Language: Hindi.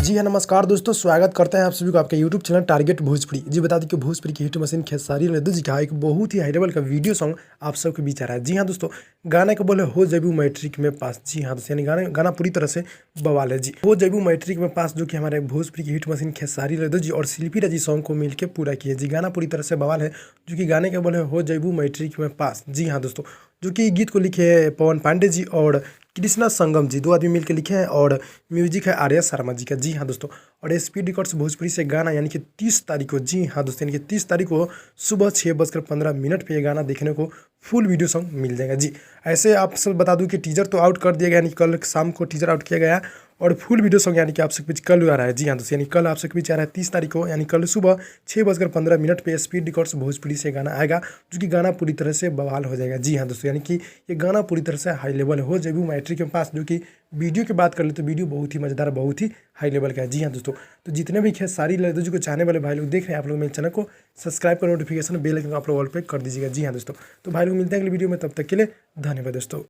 जी हाँ, नमस्कार दोस्तों, स्वागत करते हैं आप सभी को आपके यूट्यूब चैनल टारगेट भोजपुरी। जी बता दें कि भोजपुरी की हिट मशीन खेसारी लाल जी का एक बहुत ही हाई लेवल का वीडियो सॉन्ग आप सबके बीच आ रहा है। जी हाँ दोस्तों, गाने को बोले हो जैबू मैट्रिक में पास। जी हाँ दोस्तों, यानी गाना पूरी तरह से बवाल है। जी हो जैबू मैट्रिक में पास, जो कि हमारे भोजपुरी की हिट मशीन खेसारी लाल जी और शिल्पी राजी सॉन्ग को मिलकर पूरा किया। जी गाना पूरी तरह से बवाल है, जो कि गाने के बोले हो जैबू मैट्रिक में पास। जी हाँ दोस्तों, जो कि गीत को लिखे हैं पवन पांडे जी और कृष्णा संगम जी, दो आदमी मिलकर लिखे हैं और म्यूजिक है आर्या शर्मा जी का। जी हाँ दोस्तों, और स्पीड रिकॉर्ड्स भोजपुरी से गाना यानी कि 30 तारीख को, जी हाँ दोस्तों, यानी कि 30 तारीख को सुबह 6:15 पे ये गाना देखने को फुल वीडियो सॉन्ग मिल जाएगा। जी ऐसे आप सब बता दूं कि टीजर तो आउट कर दिया गया, यानी कल शाम को टीजर आउट किया गया और फुल वीडियो सॉन्ग यानी कि आप सबके बीच कल आ रहा है। जी हाँ दोस्तों, यानी कल आप सबके बीच आ रहा है 30 तारीख को, यानी कल सुबह 6:15 पे स्पीड रिकॉर्ड्स भोजपुरी से गाना आएगा, जो कि गाना पूरी तरह से बवाल हो जाएगा। जी हाँ दोस्तों, यानी कि ये गाना पूरी तरह से हाई लेवल हो जैबू मैट्रिक के पास, जो कि वीडियो की बात कर ले तो वीडियो बहुत ही मज़ेदार, बहुत ही हाई लेवल का है। जी हाँ दोस्तों, तो जितने भी खेसारी लाल जी को चाहने वाले भाई लोग देख रहे हैं, आप लोग मेरे चैनल को सब्सक्राइब कर नोटिफिकेशन बेल आइकन आप लोग ऑल पे कर दीजिएगा। जी हाँ दोस्तों, तो भाई लोग मिलते हैं अगले वीडियो में, तब तक के लिए धन्यवाद दोस्तों।